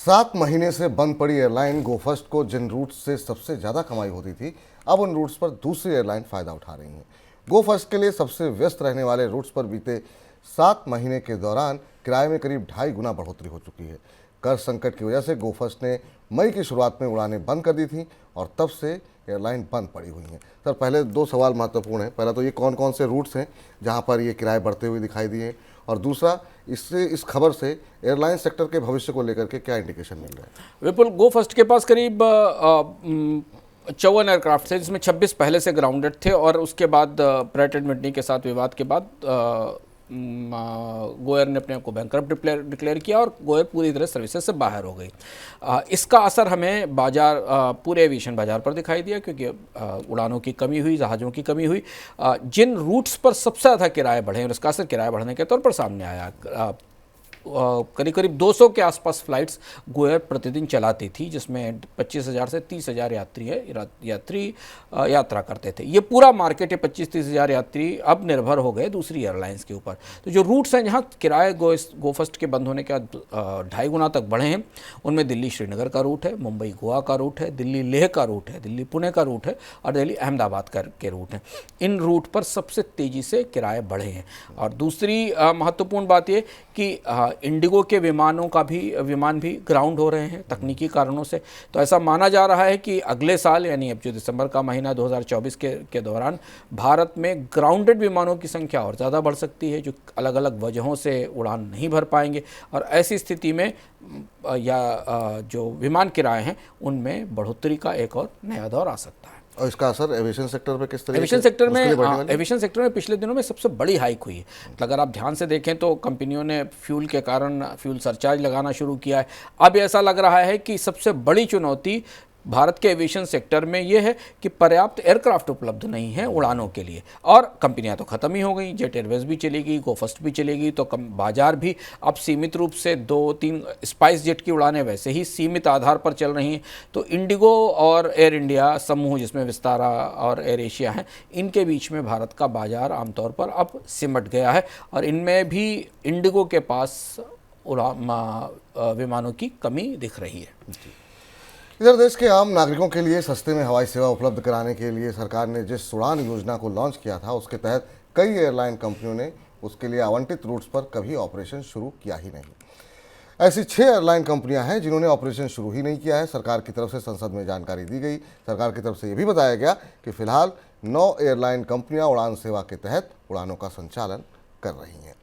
7 महीने से बंद पड़ी एयरलाइन गोफर्स्ट को जिन रूट्स से सबसे ज़्यादा कमाई होती थी, अब उन रूट्स पर दूसरी एयरलाइन फ़ायदा उठा रही हैं। गोफर्स्ट के लिए सबसे व्यस्त रहने वाले रूट्स पर बीते 7 महीने के दौरान किराए में करीब 2.5 गुना बढ़ोतरी हो चुकी है। कर संकट की वजह से गोफर्स्ट ने मई की शुरुआत में उड़ानें बंद कर दी थी और तब से एयरलाइन बंद पड़ी हुई हैं। सर, पहले 2 सवाल महत्वपूर्ण हैं। पहला तो ये कौन कौन से रूट्स हैं जहां पर ये किराए बढ़ते हुए दिखाई दिए, और दूसरा इस खबर से एयरलाइन सेक्टर के भविष्य को लेकर के क्या इंडिकेशन मिल रहा है? विपुल, गो फर्स्ट के पास करीब 54 एयरक्राफ्ट थे, जिसमें 26 पहले से ग्राउंडेड थे और उसके बाद प्रैट एंड विटनी के साथ विवाद के बाद गोयर ने अपने आप को बैंकरप्ट डिक्लेयर किया और गोयर पूरी तरह सर्विसेज से बाहर हो गई। इसका असर हमें बाजार, पूरे एविएशन बाजार पर दिखाई दिया, क्योंकि उड़ानों की कमी हुई, जहाज़ों की कमी हुई। जिन रूट्स पर सबसे ज़्यादा किराए बढ़े और इसका असर किराए बढ़ने के तौर पर सामने आया। करीब करीब 200 के आसपास फ्लाइट्स गोयर प्रतिदिन चलाती थी, जिसमें 25,000 से 30,000 यात्री यात्रा करते थे। ये पूरा मार्केट है, 25-30 हज़ार यात्री अब निर्भर हो गए दूसरी एयरलाइंस के ऊपर। तो जो रूट्स हैं जहाँ किराए गोफर्स्ट के बंद होने के बाद 2.5 गुना तक बढ़े हैं, उनमें दिल्ली श्रीनगर का रूट है, मुंबई गोवा का रूट है, दिल्ली लेह का रूट है, दिल्ली पुणे का रूट है और दिल्ली अहमदाबाद के रूट हैं। इन रूट पर सबसे तेज़ी से किराए बढ़े हैं। और दूसरी महत्वपूर्ण बात ये कि इंडिगो के विमान भी ग्राउंड हो रहे हैं तकनीकी कारणों से। तो ऐसा माना जा रहा है कि अगले साल, यानी अब जो दिसंबर का महीना 2024 के दौरान भारत में ग्राउंडेड विमानों की संख्या और ज़्यादा बढ़ सकती है, जो अलग अलग वजहों से उड़ान नहीं भर पाएंगे। और ऐसी स्थिति में जो विमान किराए हैं उनमें बढ़ोतरी का एक और नया दौर आ सकता है। और इसका असर एविएशन सेक्टर पर किस तरह? एविएशन सेक्टर में पिछले दिनों में सबसे बड़ी हाइक हुई है। अगर आप ध्यान से देखें तो कंपनियों ने फ्यूल के कारण फ्यूल सरचार्ज लगाना शुरू किया है। अब ऐसा लग रहा है कि सबसे बड़ी चुनौती भारत के एविएशन सेक्टर में यह है कि पर्याप्त एयरक्राफ्ट उपलब्ध नहीं है उड़ानों के लिए। और कंपनियां तो ख़त्म ही हो गई, जेट एयरवेज भी चलेगी, गोफर्स्ट भी चलेगी, तो बाजार भी अब सीमित रूप से 2-3 स्पाइस जेट की उड़ानें वैसे ही सीमित आधार पर चल रही हैं। तो इंडिगो और एयर इंडिया समूह, जिसमें विस्तारा और एयर एशिया हैं, इनके बीच में भारत का बाजार आमतौर पर अब सिमट गया है और इनमें भी इंडिगो के पास विमानों की कमी दिख रही है। इधर देश के आम नागरिकों के लिए सस्ते में हवाई सेवा उपलब्ध कराने के लिए सरकार ने जिस उड़ान योजना को लॉन्च किया था, उसके तहत कई एयरलाइन कंपनियों ने उसके लिए आवंटित रूट्स पर कभी ऑपरेशन शुरू किया ही नहीं। ऐसी 6 एयरलाइन कंपनियां हैं जिन्होंने ऑपरेशन शुरू ही नहीं किया है। सरकार की तरफ से संसद में जानकारी दी गई। सरकार की तरफ से ये भी बताया गया कि फिलहाल 9 एयरलाइन कंपनियां उड़ान सेवा के तहत उड़ानों का संचालन कर रही हैं।